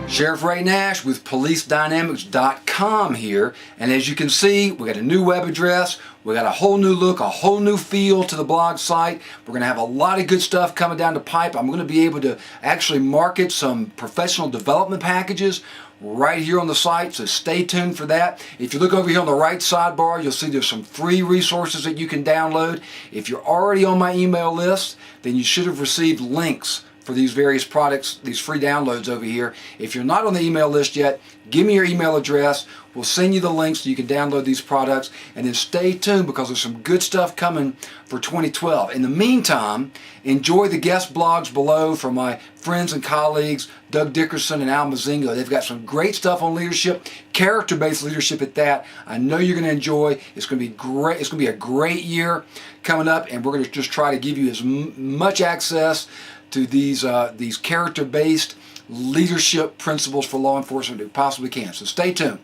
Sheriff Ray Nash with PoliceDynamics.com here, and as you can see, we got a new web address, we got a whole new look, a whole new feel to the blog site. We're going to have a lot of good stuff coming down the pipe. I'm going to be able to actually market some professional development packages right here on the site, so stay tuned for that. If you look over here on the right sidebar, you'll see there's some free resources that you can download. If you're already on my email list, then you should have received links for these various products, these free downloads over here. If you're not on the email list yet, give me your email address. We'll send you the links so you can download these products, and then stay tuned because there's some good stuff coming for 2012. In the meantime, enjoy the guest blogs below from my friends and colleagues, Doug Dickerson and Al Mazingo. They've got some great stuff on leadership, character-based leadership at that. I know you're going to enjoy. It's going to be great. It's going to be a great year coming up, and we're going to just try to give you as much access to these character-based leadership principles for law enforcement as we possibly can. So stay tuned.